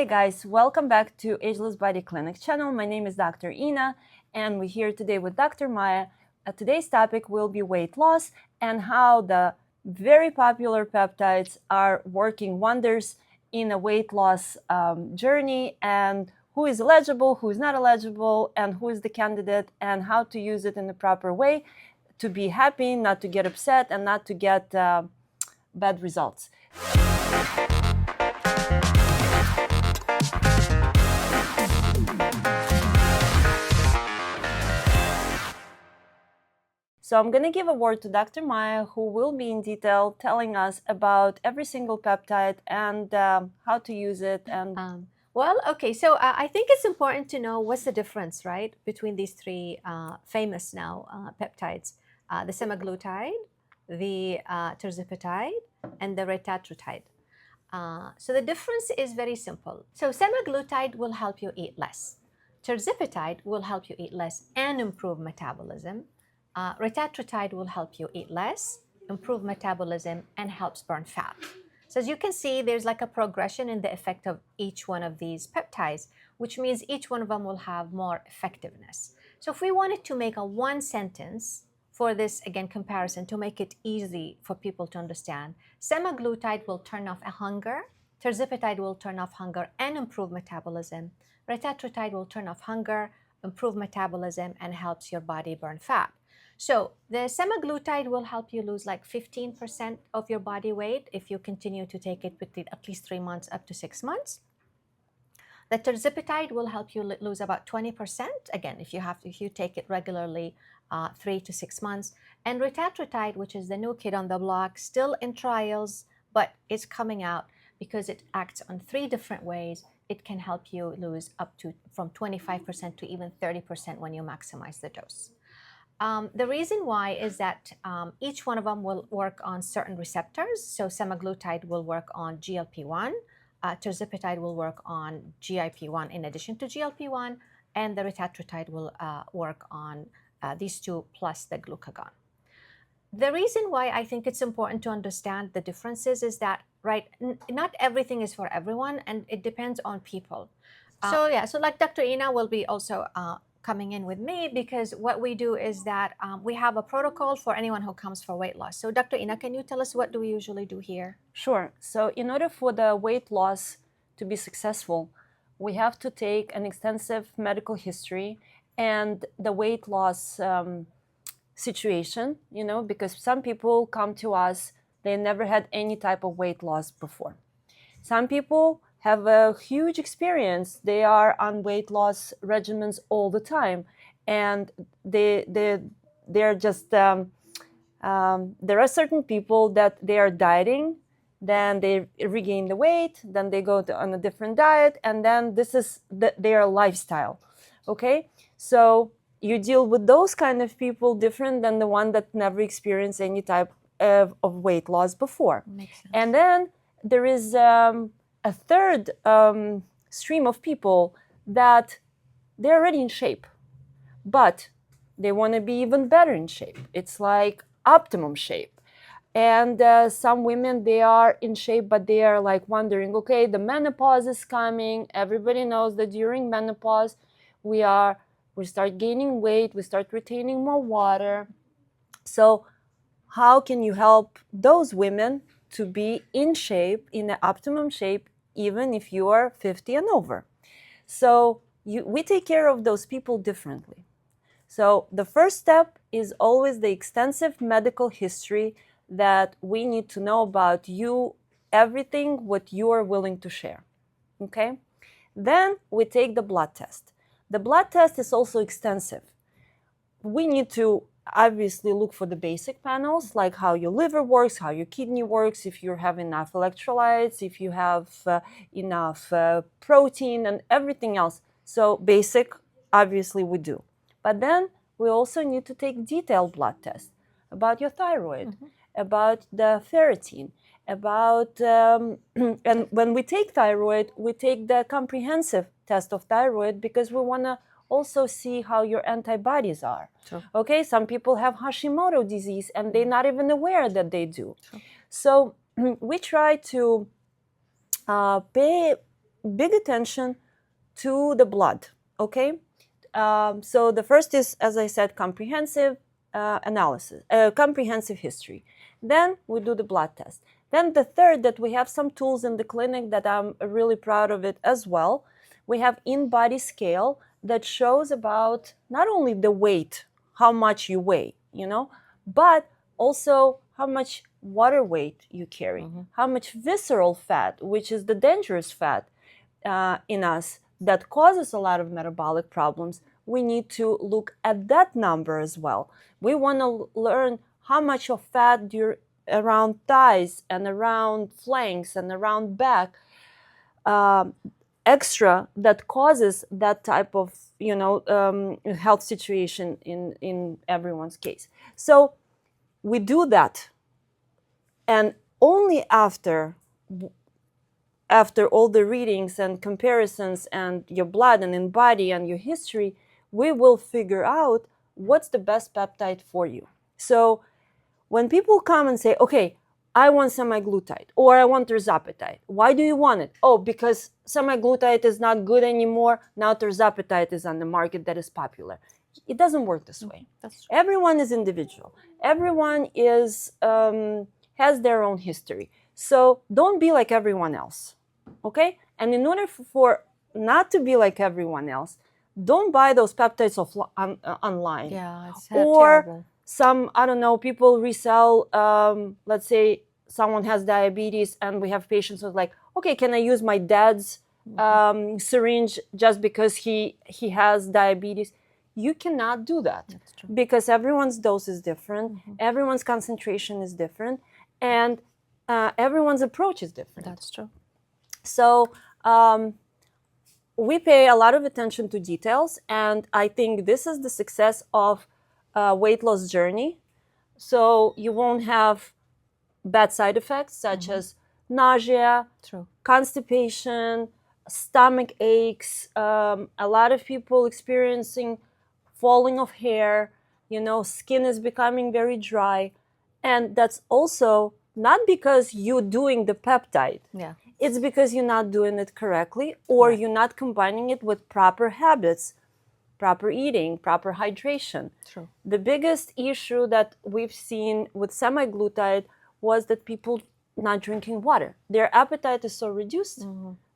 Hey guys, welcome back to Ageless Body Clinic channel. My name is Dr. Ina and we're here today with Dr. Maya. Today's topic will be weight loss and how the very popular peptides are working wonders in a weight loss journey, and who is eligible, who is not eligible, and who is the candidate, and how to use it in the proper way to be happy, not to get upset, and not to get bad results. So I'm going to give a word to Dr. Maya, who will be in detail telling us about every single peptide and how to use it. And So I think it's important to know what's the difference, right, between these three famous now peptides, the semaglutide, the tirzepatide, and the retatrutide. So the difference is very simple. So semaglutide will help you eat less. Tirzepatide will help you eat less and improve metabolism. Retatrutide will help you eat less, improve metabolism, and helps burn fat. So as you can see, there's like a progression in the effect of each one of these peptides, which means each one of them will have more effectiveness. So if we wanted to make a one sentence for this, again, comparison to make it easy for people to understand, semaglutide will turn off hunger, tirzepatide will turn off hunger and improve metabolism, retatrutide will turn off hunger, improve metabolism, and helps your body burn fat. So the semaglutide will help you lose like 15% of your body weight if you continue to take it within at least 3 months up to 6 months. The tirzepatide will help you lose about 20%, again, if you take it regularly 3 to 6 months. And retatrutide, which is the new kid on the block, still in trials, but it's coming out because it acts on 3 different ways. It can help you lose up to from 25% to even 30% when you maximize the dose. The reason why is that each one of them will work on certain receptors. So semaglutide will work on GLP-1, tirzepatide will work on GIP-1 in addition to GLP-1, and the retatrutide will work on these two plus the glucagon. The reason why I think it's important to understand the differences is that, right, not everything is for everyone, and it depends on people. So like Dr. Ina will be also coming in with me, because what we do is that we have a protocol for anyone who comes for weight loss. So Dr. Ina, can you tell us what do we usually do here? Sure. So in order for the weight loss to be successful, we have to take an extensive medical history and the weight loss situation, because some people come to us, they never had any type of weight loss before. Some people have a huge experience. They are on weight loss regimens all the time, and they're just there are certain people that they are dieting, then they regain the weight, then they go on a different diet, and then this is their lifestyle. Okay, so you deal with those kind of people different than the one that never experienced any type of weight loss before. Makes sense. And then there is a third stream of people that they're already in shape, but they want to be even better in shape. It's like optimum shape. And some women, they are in shape, but they are like wondering, okay, the menopause is coming. Everybody knows that during menopause, we start gaining weight, we start retaining more water. So how can you help those women to be in shape, in the optimum shape, even if you are 50 and over? So we take care of those people differently. So the first step is always the extensive medical history that we need to know about you, everything what you are willing to share. Okay? Then we take the blood test. The blood test is also extensive. We need to obviously look for the basic panels, like how your liver works, how your kidney works, if you have enough electrolytes, if you have enough protein and everything else. So basic, obviously we do. But then we also need to take detailed blood tests about your thyroid, about the ferritin, about, and when we take thyroid, we take the comprehensive test of thyroid because we want to also see how your antibodies are. Sure. Okay, some people have Hashimoto disease and they're not even aware that they do. Sure. So we try to pay big attention to the blood, okay? So the first is, as I said, comprehensive analysis, comprehensive history. Then we do the blood test. Then the third, that we have some tools in the clinic that I'm really proud of it as well. We have in-body scale that shows about not only the weight, how much you weigh, but also how much water weight you carry, how much visceral fat, which is the dangerous fat in us that causes a lot of metabolic problems. We need to look at that number as well. We want to learn how much of fat around thighs and around flanks and around back extra that causes that type of health situation in everyone's case. So we do that, and only after all the readings and comparisons and your blood and in body and your history, we will figure out what's the best peptide for you. So when people come and say, okay, I want semaglutide or I want tirzepatide. Why do you want it? Oh, because semaglutide is not good anymore. Now tirzepatide is on the market that is popular. It doesn't work this way. Everyone is individual. Everyone is has their own history. So don't be like everyone else, okay? And in order for not to be like everyone else, don't buy those peptides online. Yeah, it's or terrible. Some, I don't know, people resell, let's say someone has diabetes and we have patients who's like, okay, can I use my dad's syringe just because he has diabetes? You cannot do that. That's true. Because everyone's dose is different, everyone's concentration is different, and everyone's approach is different. That's true. So we pay a lot of attention to details, and I think this is the success of weight loss journey. So you won't have bad side effects such as nausea, constipation, stomach aches, a lot of people experiencing falling of hair, skin is becoming very dry. And that's also not because you're doing the peptide. Yeah. It's because you're not doing it correctly, or you're not combining it with proper habits, proper eating, proper hydration. True. The biggest issue that we've seen with semaglutide was that people not drinking water. Their appetite is so reduced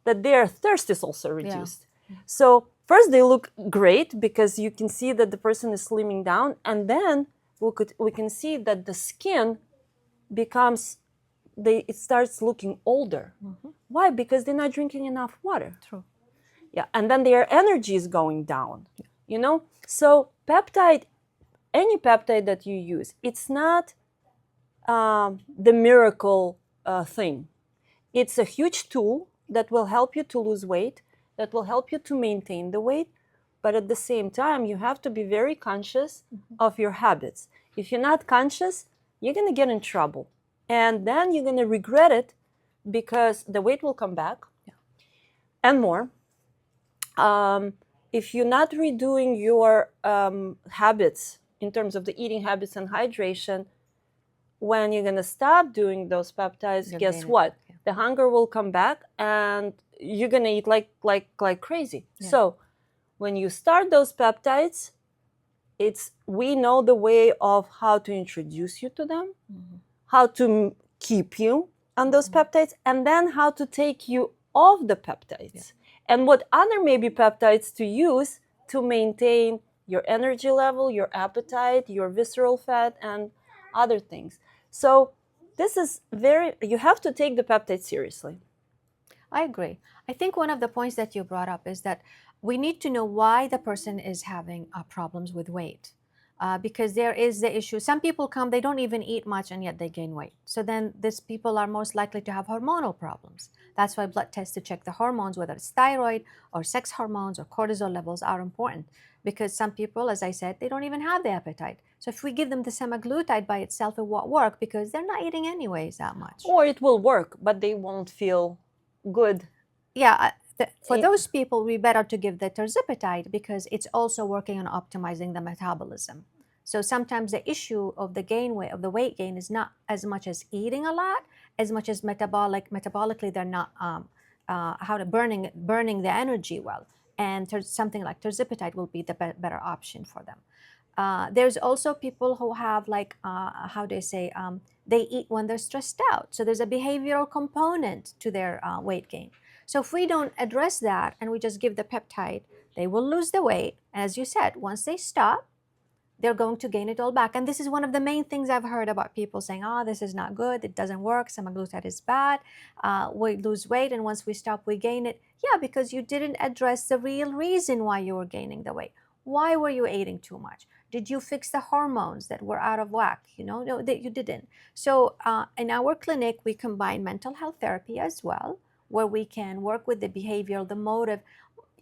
that their thirst is also reduced. Yeah. So first they look great because you can see that the person is slimming down, and then we can see that the skin becomes, it starts looking older. Why? Because they're not drinking enough water. True. Yeah, and then their energy is going down. So peptide, any peptide that you use, it's not the miracle thing. It's a huge tool that will help you to lose weight, that will help you to maintain the weight, but at the same time, you have to be very conscious of your habits. If you're not conscious, you're going to get in trouble, and then you're going to regret it because the weight will come back and more. If you're not redoing your habits in terms of the eating habits and hydration, when you're going to stop doing those peptides, guess what? The hunger will come back and you're going to eat like crazy. Yeah. So when you start those peptides, we know the way of how to introduce you to them, how to keep you on those peptides, and then how to take you off the peptides. Yeah. And what other maybe peptides to use to maintain your energy level, your appetite, your visceral fat, and other things. So this is you have to take the peptide seriously. I agree. I think one of the points that you brought up is that we need to know why the person is having problems with weight. Because there is the issue. Some people come, they don't even eat much, and yet they gain weight. So then these people are most likely to have hormonal problems. That's why blood tests to check the hormones, whether it's thyroid or sex hormones or cortisol levels, are important. Because some people, as I said, they don't even have the appetite. So if we give them the semaglutide by itself, it won't work because they're not eating anyways that much. Or it will work, but they won't feel good. Yeah. For those people, we better to give the tirzepatide because it's also working on optimizing the metabolism. So sometimes the issue of the weight gain is not as much as eating a lot, as much as metabolically they're not how to burning the energy well. And something like tirzepatide will be the better option for them. There's also people who have like, how do I say, they eat when they're stressed out. So there's a behavioral component to their weight gain. So if we don't address that and we just give the peptide, they will lose the weight. As you said, once they stop, they're going to gain it all back. And this is one of the main things I've heard about people saying, oh, this is not good, it doesn't work, semaglutide is bad, we lose weight, and once we stop, we gain it. Yeah, because you didn't address the real reason why you were gaining the weight. Why were you eating too much? Did you fix the hormones that were out of whack? No, that you didn't. So in our clinic, we combine mental health therapy as well, where we can work with the behavioral, the motive.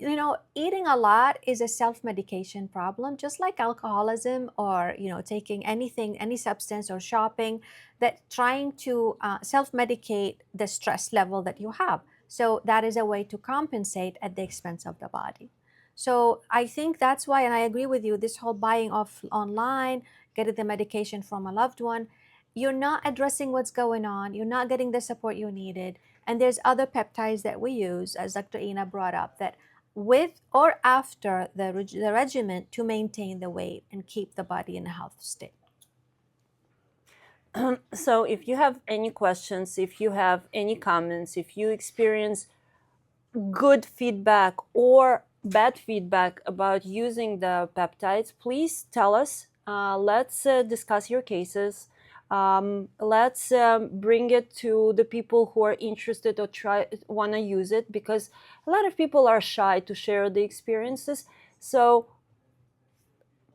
Eating a lot is a self-medication problem, just like alcoholism or, taking anything, any substance, or shopping, that trying to self-medicate the stress level that you have. So that is a way to compensate at the expense of the body. So I think that's why, and I agree with you, this whole buying off online, getting the medication from a loved one, you're not addressing what's going on, you're not getting the support you needed. And there's other peptides that we use, as Dr. Ina brought up, that with or after the regimen to maintain the weight and keep the body in a health state. So if you have any questions, if you have any comments, if you experience good feedback or bad feedback about using the peptides, please tell us. Let's discuss your cases. Let's bring it to the people who are interested or want to use it, because a lot of people are shy to share the experiences. So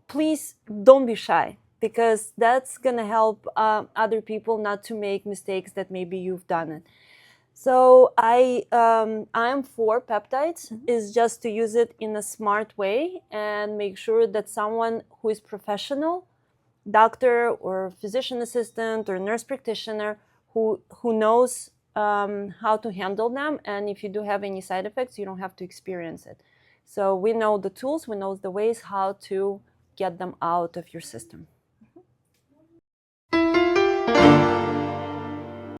please don't be shy, because that's going to help other people not to make mistakes that maybe you've done it. So I'm for peptides, is just to use it in a smart way and make sure that someone who is professional, doctor or physician assistant or nurse practitioner, who knows how to handle them. And if you do have any side effects, you don't have to experience it. So we know the tools, we know the ways how to get them out of your system.